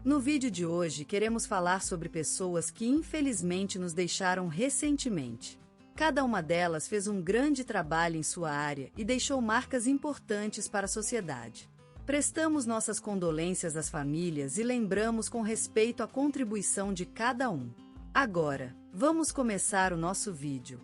No vídeo de hoje queremos falar sobre pessoas que infelizmente nos deixaram recentemente. Cada uma delas fez um grande trabalho em sua área e deixou marcas importantes para a sociedade. Prestamos nossas condolências às famílias e lembramos com respeito a contribuição de cada um. Agora, vamos começar o nosso vídeo.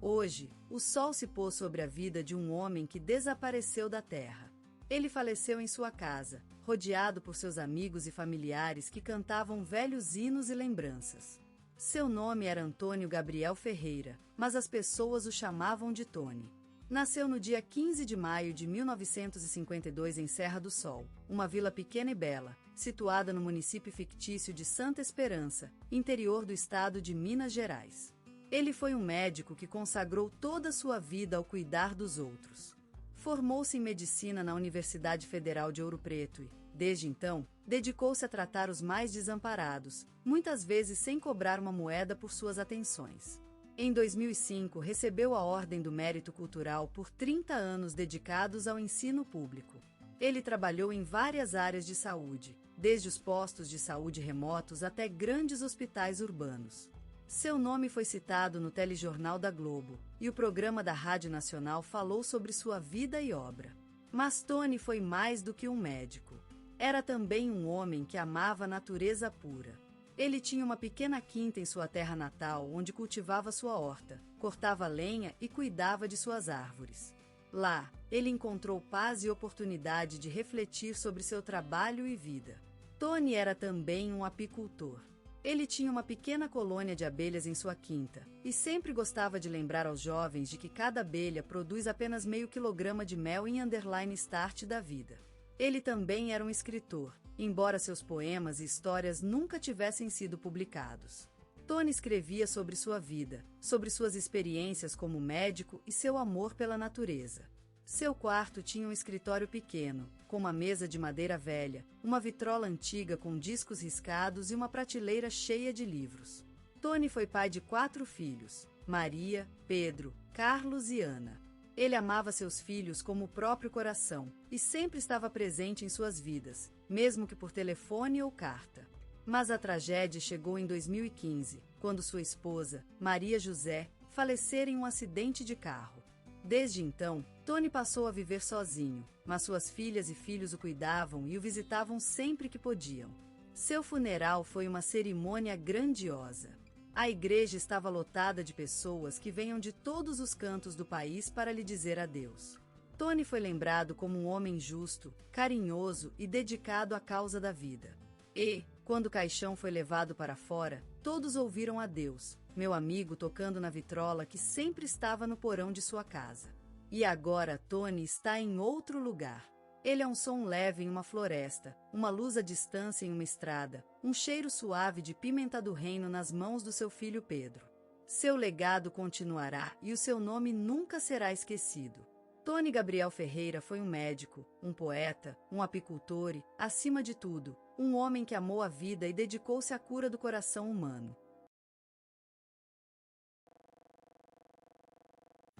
Hoje, o sol se pôs sobre a vida de um homem que desapareceu da terra. Ele faleceu em sua casa, rodeado por seus amigos e familiares que cantavam velhos hinos e lembranças. Seu nome era Antônio Gabriel Ferreira, mas as pessoas o chamavam de Tony. Nasceu no dia 15 de maio de 1952 em Serra do Sol, uma vila pequena e bela, situada no município fictício de Santa Esperança, interior do estado de Minas Gerais. Ele foi um médico que consagrou toda a sua vida ao cuidar dos outros. Formou-se em medicina na Universidade Federal de Ouro Preto e, desde então, dedicou-se a tratar os mais desamparados, muitas vezes sem cobrar uma moeda por suas atenções. Em 2005, recebeu a Ordem do Mérito Cultural por 30 anos dedicados ao ensino público. Ele trabalhou em várias áreas de saúde, desde os postos de saúde remotos até grandes hospitais urbanos. Seu nome foi citado no telejornal da Globo, e o programa da Rádio Nacional falou sobre sua vida e obra. Mas Tony foi mais do que um médico. Era também um homem que amava a natureza pura. Ele tinha uma pequena quinta em sua terra natal, onde cultivava sua horta, cortava lenha e cuidava de suas árvores. Lá, ele encontrou paz e oportunidade de refletir sobre seu trabalho e vida. Tony era também um apicultor. Ele tinha uma pequena colônia de abelhas em sua quinta, e sempre gostava de lembrar aos jovens de que cada abelha produz apenas meio quilograma de mel em start da vida. Ele também era um escritor, embora seus poemas e histórias nunca tivessem sido publicados. Tony escrevia sobre sua vida, sobre suas experiências como médico e seu amor pela natureza. Seu quarto tinha um escritório pequeno, com uma mesa de madeira velha, uma vitrola antiga com discos riscados e uma prateleira cheia de livros. Tony foi pai de 4 filhos: Maria, Pedro, Carlos e Ana. Ele amava seus filhos como o próprio coração e sempre estava presente em suas vidas, mesmo que por telefone ou carta. Mas a tragédia chegou em 2015, quando sua esposa, Maria José, falecera em um acidente de carro. Desde então, Tony passou a viver sozinho, mas suas filhas e filhos o cuidavam e o visitavam sempre que podiam. Seu funeral foi uma cerimônia grandiosa. A igreja estava lotada de pessoas que vinham de todos os cantos do país para lhe dizer adeus. Tony foi lembrado como um homem justo, carinhoso e dedicado à causa da vida. E, quando o caixão foi levado para fora, todos ouviram adeus, meu amigo tocando na vitrola que sempre estava no porão de sua casa. E agora Tony está em outro lugar. Ele é um som leve em uma floresta, uma luz à distância em uma estrada, um cheiro suave de pimenta do reino nas mãos do seu filho Pedro. Seu legado continuará e o seu nome nunca será esquecido. Tony Gabriel Ferreira foi um médico, um poeta, um apicultor e, acima de tudo, um homem que amou a vida e dedicou-se à cura do coração humano.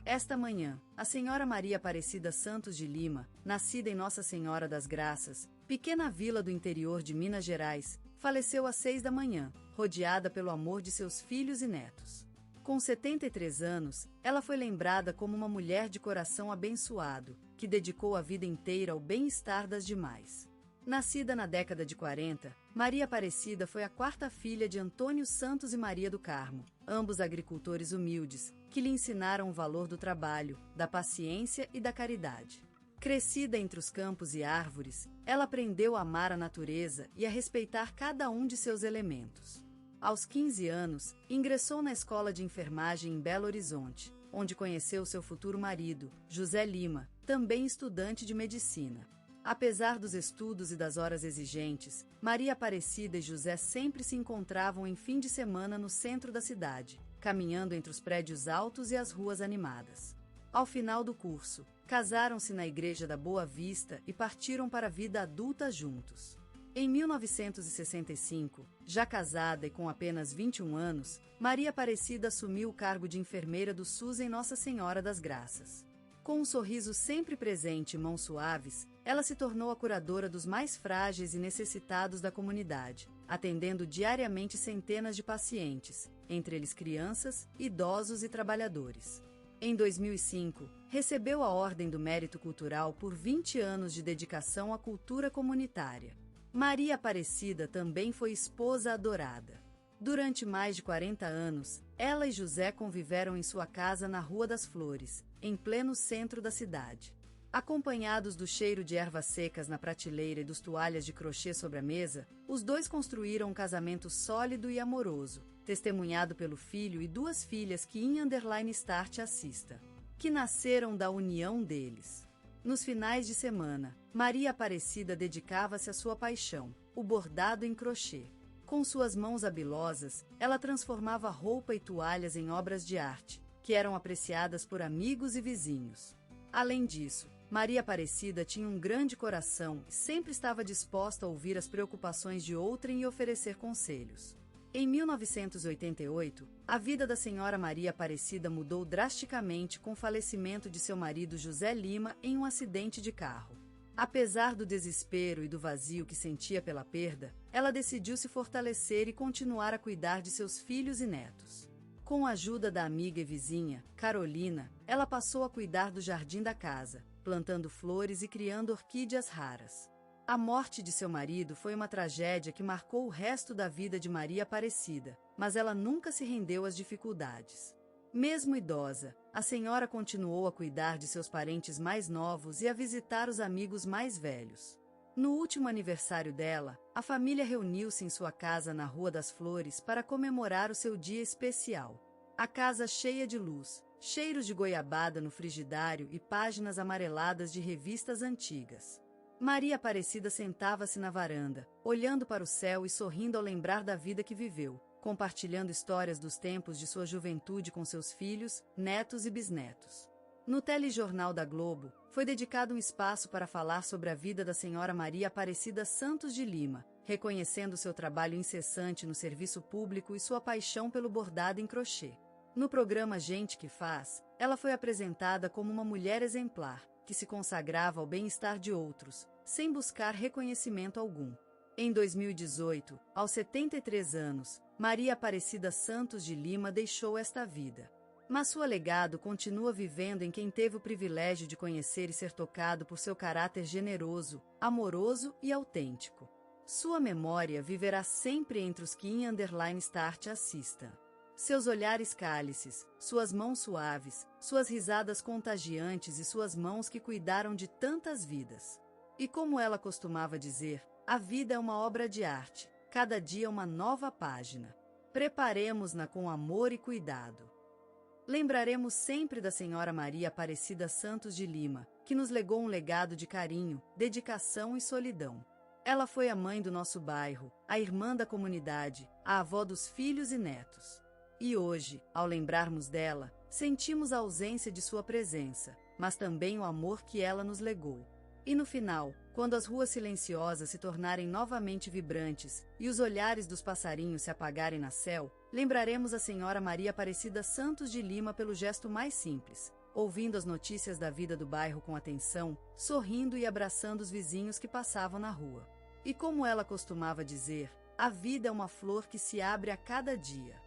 Esta manhã, a senhora Maria Aparecida Santos de Lima, nascida em Nossa Senhora das Graças, pequena vila do interior de Minas Gerais, faleceu às 6 da manhã, rodeada pelo amor de seus filhos e netos. Com 73 anos, ela foi lembrada como uma mulher de coração abençoado, que dedicou a vida inteira ao bem-estar das demais. Nascida na década de 40, Maria Aparecida foi a 4ª filha de Antônio Santos e Maria do Carmo, ambos agricultores humildes, que lhe ensinaram o valor do trabalho, da paciência e da caridade. Crescida entre os campos e árvores, ela aprendeu a amar a natureza e a respeitar cada um de seus elementos. Aos 15 anos, ingressou na escola de enfermagem em Belo Horizonte, onde conheceu seu futuro marido, José Lima, também estudante de medicina. Apesar dos estudos e das horas exigentes, Maria Aparecida e José sempre se encontravam em fim de semana no centro da cidade, caminhando entre os prédios altos e as ruas animadas. Ao final do curso, casaram-se na Igreja da Boa Vista e partiram para a vida adulta juntos. Em 1965, já casada e com apenas 21 anos, Maria Aparecida assumiu o cargo de enfermeira do SUS em Nossa Senhora das Graças. Com um sorriso sempre presente e mãos suaves, ela se tornou a curadora dos mais frágeis e necessitados da comunidade, atendendo diariamente centenas de pacientes, entre eles crianças, idosos e trabalhadores. Em 2005, recebeu a Ordem do Mérito Cultural por 20 anos de dedicação à cultura comunitária. Maria Aparecida também foi esposa adorada. Durante mais de 40 anos, ela e José conviveram em sua casa na Rua das Flores, em pleno centro da cidade. Acompanhados do cheiro de ervas secas na prateleira e dos toalhas de crochê sobre a mesa, os dois construíram um casamento sólido e amoroso, testemunhado pelo filho e duas filhas que _start assista, que nasceram da união deles. Nos finais de semana, Maria Aparecida dedicava-se à sua paixão, o bordado em crochê. Com suas mãos habilosas, ela transformava roupa e toalhas em obras de arte, que eram apreciadas por amigos e vizinhos. Além disso, Maria Aparecida tinha um grande coração e sempre estava disposta a ouvir as preocupações de outrem e oferecer conselhos. Em 1988, a vida da senhora Maria Aparecida mudou drasticamente com o falecimento de seu marido José Lima em um acidente de carro. Apesar do desespero e do vazio que sentia pela perda, ela decidiu se fortalecer e continuar a cuidar de seus filhos e netos. Com a ajuda da amiga e vizinha, Carolina, ela passou a cuidar do jardim da casa, plantando flores e criando orquídeas raras. A morte de seu marido foi uma tragédia que marcou o resto da vida de Maria Aparecida, mas ela nunca se rendeu às dificuldades. Mesmo idosa, a senhora continuou a cuidar de seus parentes mais novos e a visitar os amigos mais velhos. No último aniversário dela, a família reuniu-se em sua casa na Rua das Flores para comemorar o seu dia especial. A casa cheia de luz, cheiros de goiabada no frigidário e páginas amareladas de revistas antigas. Maria Aparecida sentava-se na varanda, olhando para o céu e sorrindo ao lembrar da vida que viveu, compartilhando histórias dos tempos de sua juventude com seus filhos, netos e bisnetos. No telejornal da Globo, foi dedicado um espaço para falar sobre a vida da senhora Maria Aparecida Santos de Lima, reconhecendo seu trabalho incessante no serviço público e sua paixão pelo bordado em crochê. No programa Gente que Faz, ela foi apresentada como uma mulher exemplar, que se consagrava ao bem-estar de outros, sem buscar reconhecimento algum. Em 2018, aos 73 anos, Maria Aparecida Santos de Lima deixou esta vida. Mas seu legado continua vivendo em quem teve o privilégio de conhecer e ser tocado por seu caráter generoso, amoroso e autêntico. Sua memória viverá sempre entre os que _start assistam. Seus olhares cálices, suas mãos suaves, suas risadas contagiantes e suas mãos que cuidaram de tantas vidas. E como ela costumava dizer, a vida é uma obra de arte, cada dia uma nova página. Preparemos-na com amor e cuidado. Lembraremos sempre da senhora Maria Aparecida Santos de Lima, que nos legou um legado de carinho, dedicação e solidão. Ela foi a mãe do nosso bairro, a irmã da comunidade, a avó dos filhos e netos. E hoje, ao lembrarmos dela, sentimos a ausência de sua presença, mas também o amor que ela nos legou. E no final, quando as ruas silenciosas se tornarem novamente vibrantes e os olhares dos passarinhos se apagarem no céu, lembraremos a senhora Maria Aparecida Santos de Lima pelo gesto mais simples, ouvindo as notícias da vida do bairro com atenção, sorrindo e abraçando os vizinhos que passavam na rua. E como ela costumava dizer, a vida é uma flor que se abre a cada dia.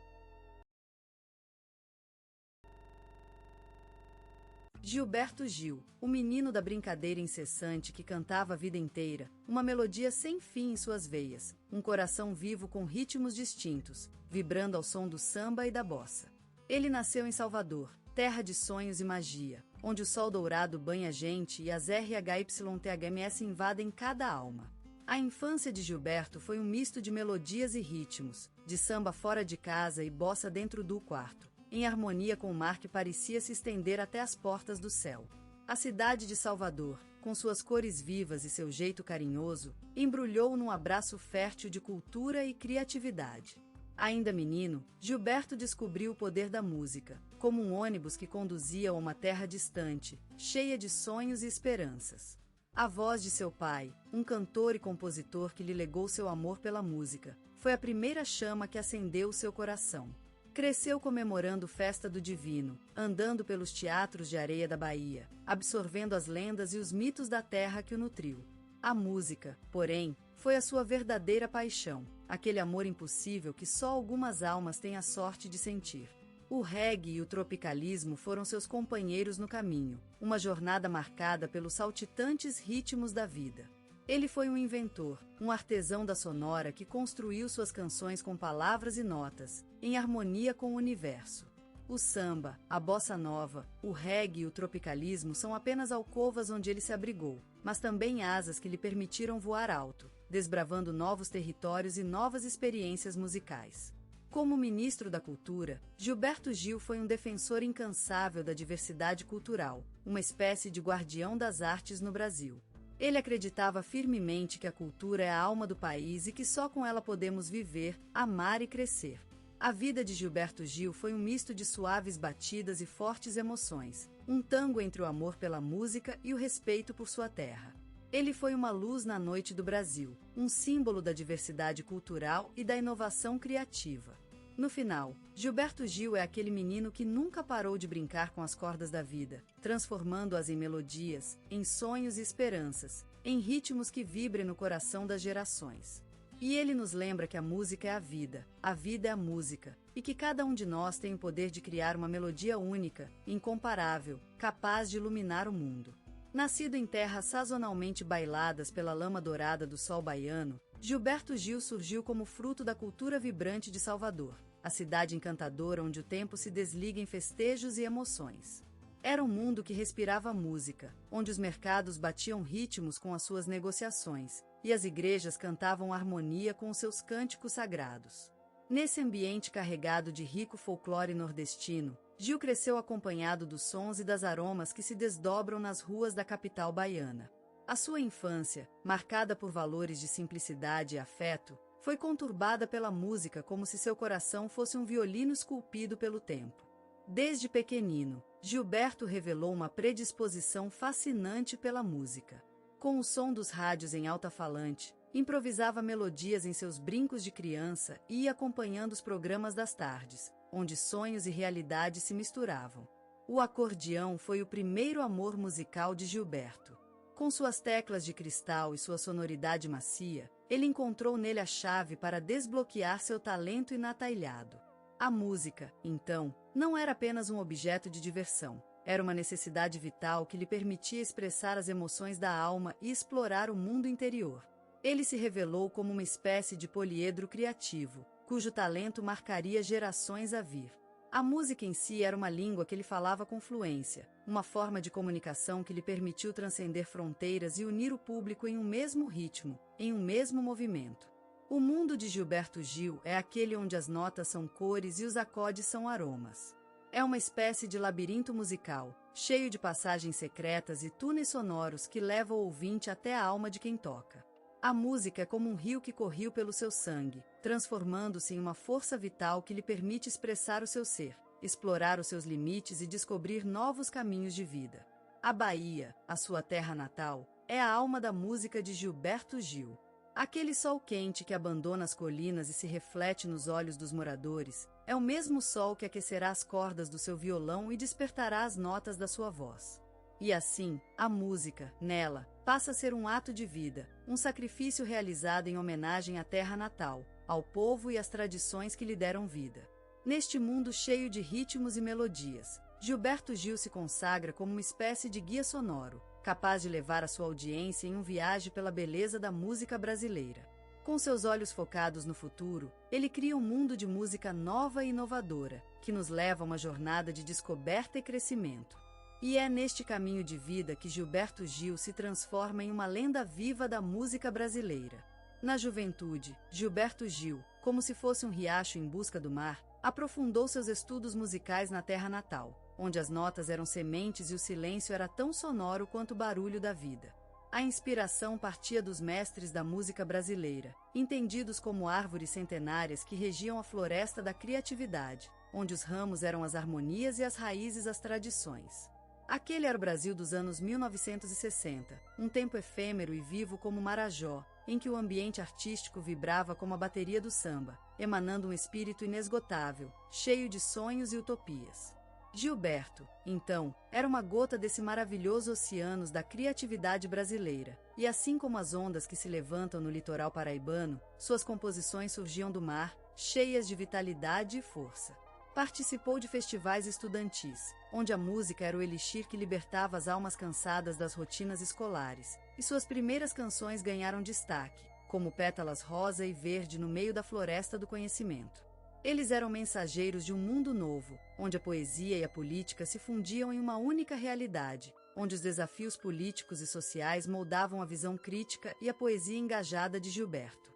Gilberto Gil, o menino da brincadeira incessante que cantava a vida inteira, uma melodia sem fim em suas veias, um coração vivo com ritmos distintos, vibrando ao som do samba e da bossa. Ele nasceu em Salvador, terra de sonhos e magia, onde o sol dourado banha a gente e as RHYTHMS invadem cada alma. A infância de Gilberto foi um misto de melodias e ritmos, de samba fora de casa e bossa dentro do quarto, em harmonia com o mar que parecia se estender até as portas do céu. A cidade de Salvador, com suas cores vivas e seu jeito carinhoso, embrulhou num abraço fértil de cultura e criatividade. Ainda menino, Gilberto descobriu o poder da música, como um ônibus que conduzia a uma terra distante, cheia de sonhos e esperanças. A voz de seu pai, um cantor e compositor que lhe legou seu amor pela música, foi a primeira chama que acendeu seu coração. Cresceu comemorando Festa do Divino, andando pelos teatros de areia da Bahia, absorvendo as lendas e os mitos da terra que o nutriu. A música, porém, foi a sua verdadeira paixão, aquele amor impossível que só algumas almas têm a sorte de sentir. O reggae e o tropicalismo foram seus companheiros no caminho, uma jornada marcada pelos saltitantes ritmos da vida. Ele foi um inventor, um artesão da sonora que construiu suas canções com palavras e notas, em harmonia com o universo. O samba, a bossa nova, o reggae e o tropicalismo são apenas alcovas onde ele se abrigou, mas também asas que lhe permitiram voar alto, desbravando novos territórios e novas experiências musicais. Como ministro da Cultura, Gilberto Gil foi um defensor incansável da diversidade cultural, uma espécie de guardião das artes no Brasil. Ele acreditava firmemente que a cultura é a alma do país e que só com ela podemos viver, amar e crescer. A vida de Gilberto Gil foi um misto de suaves batidas e fortes emoções, um tango entre o amor pela música e o respeito por sua terra. Ele foi uma luz na noite do Brasil, um símbolo da diversidade cultural e da inovação criativa. No final, Gilberto Gil é aquele menino que nunca parou de brincar com as cordas da vida, transformando-as em melodias, em sonhos e esperanças, em ritmos que vibrem no coração das gerações. E ele nos lembra que a música é a vida é a música, e que cada um de nós tem o poder de criar uma melodia única, incomparável, capaz de iluminar o mundo. Nascido em terras sazonalmente bailadas pela lama dourada do sol baiano, Gilberto Gil surgiu como fruto da cultura vibrante de Salvador, a cidade encantadora onde o tempo se desliga em festejos e emoções. Era um mundo que respirava música, onde os mercados batiam ritmos com as suas negociações, e as igrejas cantavam harmonia com os seus cânticos sagrados. Nesse ambiente carregado de rico folclore nordestino, Gil cresceu acompanhado dos sons e das aromas que se desdobram nas ruas da capital baiana. A sua infância, marcada por valores de simplicidade e afeto, foi conturbada pela música como se seu coração fosse um violino esculpido pelo tempo. Desde pequenino, Gilberto revelou uma predisposição fascinante pela música. Com o som dos rádios em alta-falante, improvisava melodias em seus brincos de criança e ia acompanhando os programas das tardes, onde sonhos e realidade se misturavam. O acordeão foi o primeiro amor musical de Gilberto. Com suas teclas de cristal e sua sonoridade macia, ele encontrou nele a chave para desbloquear seu talento inatalhado. A música, então, não era apenas um objeto de diversão, era uma necessidade vital que lhe permitia expressar as emoções da alma e explorar o mundo interior. Ele se revelou como uma espécie de poliedro criativo, cujo talento marcaria gerações a vir. A música em si era uma língua que ele falava com fluência, uma forma de comunicação que lhe permitiu transcender fronteiras e unir o público em um mesmo ritmo, em um mesmo movimento. O mundo de Gilberto Gil é aquele onde as notas são cores e os acordes são aromas. É uma espécie de labirinto musical, cheio de passagens secretas e túneis sonoros que leva o ouvinte até a alma de quem toca. A música é como um rio que correu pelo seu sangue, transformando-se em uma força vital que lhe permite expressar o seu ser, explorar os seus limites e descobrir novos caminhos de vida. A Bahia, a sua terra natal, é a alma da música de Gilberto Gil. Aquele sol quente que abandona as colinas e se reflete nos olhos dos moradores, é o mesmo sol que aquecerá as cordas do seu violão e despertará as notas da sua voz. E assim, a música, nela, passa a ser um ato de vida, um sacrifício realizado em homenagem à terra natal, ao povo e às tradições que lhe deram vida. Neste mundo cheio de ritmos e melodias, Gilberto Gil se consagra como uma espécie de guia sonoro, capaz de levar a sua audiência em um viagem pela beleza da música brasileira. Com seus olhos focados no futuro, ele cria um mundo de música nova e inovadora, que nos leva a uma jornada de descoberta e crescimento. E é neste caminho de vida que Gilberto Gil se transforma em uma lenda viva da música brasileira. Na juventude, Gilberto Gil, como se fosse um riacho em busca do mar, aprofundou seus estudos musicais na terra natal, onde as notas eram sementes e o silêncio era tão sonoro quanto o barulho da vida. A inspiração partia dos mestres da música brasileira, entendidos como árvores centenárias que regiam a floresta da criatividade, onde os ramos eram as harmonias e as raízes as tradições. Aquele era o Brasil dos anos 1960, um tempo efêmero e vivo como Marajó, em que o ambiente artístico vibrava como a bateria do samba, emanando um espírito inesgotável, cheio de sonhos e utopias. Gilberto, então, era uma gota desse maravilhoso oceano da criatividade brasileira, e assim como as ondas que se levantam no litoral paraibano, suas composições surgiam do mar, cheias de vitalidade e força. Participou de festivais estudantis, onde a música era o elixir que libertava as almas cansadas das rotinas escolares, e suas primeiras canções ganharam destaque, como Pétalas Rosa e Verde no meio da floresta do conhecimento. Eles eram mensageiros de um mundo novo, onde a poesia e a política se fundiam em uma única realidade, onde os desafios políticos e sociais moldavam a visão crítica e a poesia engajada de Gilberto.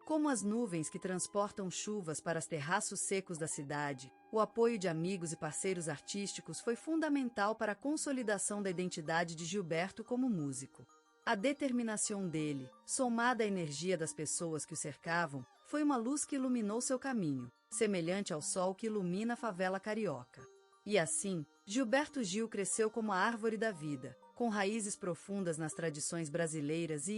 Como as nuvens que transportam chuvas para os terraços secos da cidade, o apoio de amigos e parceiros artísticos foi fundamental para a consolidação da identidade de Gilberto como músico. A determinação dele, somada à energia das pessoas que o cercavam, foi uma luz que iluminou seu caminho, semelhante ao sol que ilumina a favela carioca. E assim, Gilberto Gil cresceu como a árvore da vida, com raízes profundas nas tradições brasileiras e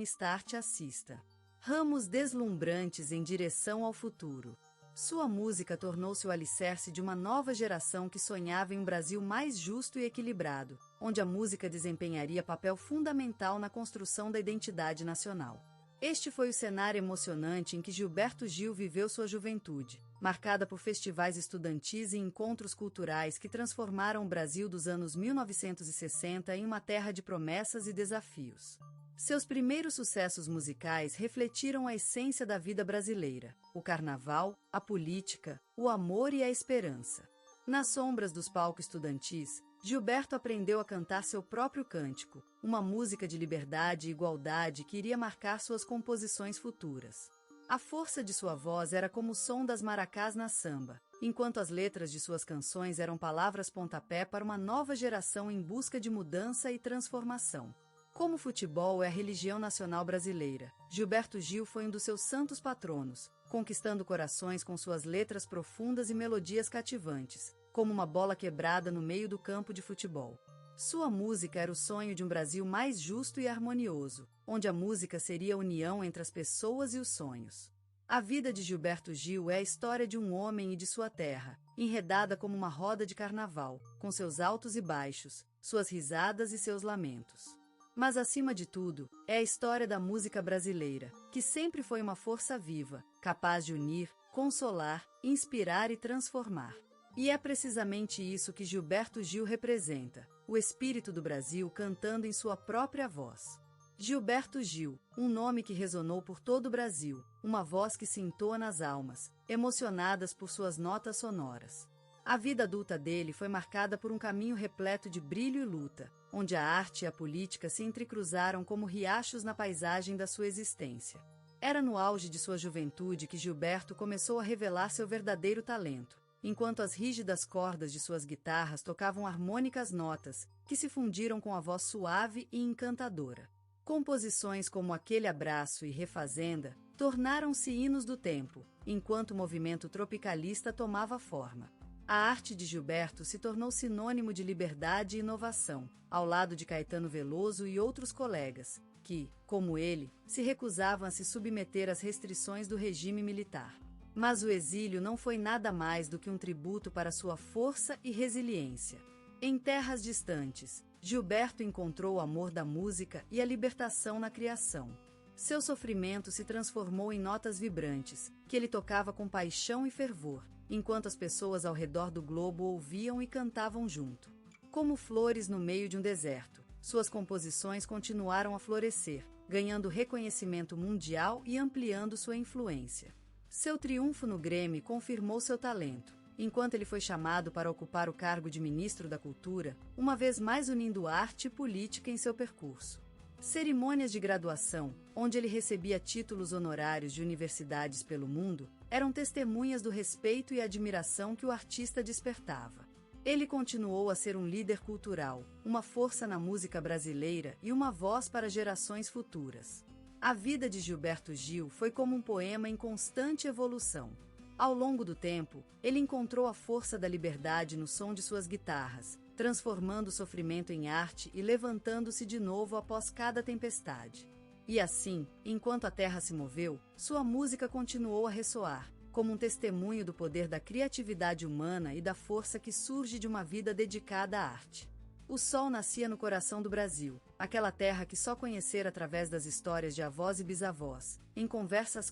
_start assista. Ramos deslumbrantes em direção ao futuro. Sua música tornou-se o alicerce de uma nova geração que sonhava em um Brasil mais justo e equilibrado, onde a música desempenharia papel fundamental na construção da identidade nacional. Este foi o cenário emocionante em que Gilberto Gil viveu sua juventude, marcada por festivais estudantis e encontros culturais que transformaram o Brasil dos anos 1960 em uma terra de promessas e desafios. Seus primeiros sucessos musicais refletiram a essência da vida brasileira: o carnaval, a política, o amor e a esperança. Nas sombras dos palcos estudantis, Gilberto aprendeu a cantar seu próprio cântico, uma música de liberdade e igualdade que iria marcar suas composições futuras. A força de sua voz era como o som das maracás na samba, enquanto as letras de suas canções eram palavras pontapé para uma nova geração em busca de mudança e transformação. Como o futebol é a religião nacional brasileira, Gilberto Gil foi um dos seus santos patronos, conquistando corações com suas letras profundas e melodias cativantes, como uma bola quebrada no meio do campo de futebol. Sua música era o sonho de um Brasil mais justo e harmonioso, onde a música seria a união entre as pessoas e os sonhos. A vida de Gilberto Gil é a história de um homem e de sua terra, enredada como uma roda de carnaval, com seus altos e baixos, suas risadas e seus lamentos. Mas, acima de tudo, é a história da música brasileira, que sempre foi uma força viva, capaz de unir, consolar, inspirar e transformar. E é precisamente isso que Gilberto Gil representa, o espírito do Brasil cantando em sua própria voz. Gilberto Gil, um nome que ressonou por todo o Brasil, uma voz que se entoa nas almas, emocionadas por suas notas sonoras. A vida adulta dele foi marcada por um caminho repleto de brilho e luta, onde a arte e a política se entrecruzaram como riachos na paisagem da sua existência. Era no auge de sua juventude que Gilberto começou a revelar seu verdadeiro talento, enquanto as rígidas cordas de suas guitarras tocavam harmônicas notas, que se fundiram com a voz suave e encantadora. Composições como Aquele Abraço e Refazenda tornaram-se hinos do tempo, enquanto o movimento tropicalista tomava forma. A arte de Gilberto se tornou sinônimo de liberdade e inovação, ao lado de Caetano Veloso e outros colegas, que, como ele, se recusavam a se submeter às restrições do regime militar. Mas o exílio não foi nada mais do que um tributo para sua força e resiliência. Em terras distantes, Gilberto encontrou o amor da música e a libertação na criação. Seu sofrimento se transformou em notas vibrantes, que ele tocava com paixão e fervor, enquanto as pessoas ao redor do globo ouviam e cantavam junto. Como flores no meio de um deserto, suas composições continuaram a florescer, ganhando reconhecimento mundial e ampliando sua influência. Seu triunfo no Grêmio confirmou seu talento, enquanto ele foi chamado para ocupar o cargo de ministro da Cultura, uma vez mais unindo arte e política em seu percurso. Cerimônias de graduação, onde ele recebia títulos honorários de universidades pelo mundo, eram testemunhas do respeito e admiração que o artista despertava. Ele continuou a ser um líder cultural, uma força na música brasileira e uma voz para gerações futuras. A vida de Gilberto Gil foi como um poema em constante evolução. Ao longo do tempo, ele encontrou a força da liberdade no som de suas guitarras, transformando o sofrimento em arte e levantando-se de novo após cada tempestade. E assim, enquanto a terra se moveu, sua música continuou a ressoar, como um testemunho do poder da criatividade humana e da força que surge de uma vida dedicada à arte. O sol nascia no coração do Brasil, aquela terra que só conhecera através das histórias de avós e bisavós, em conversas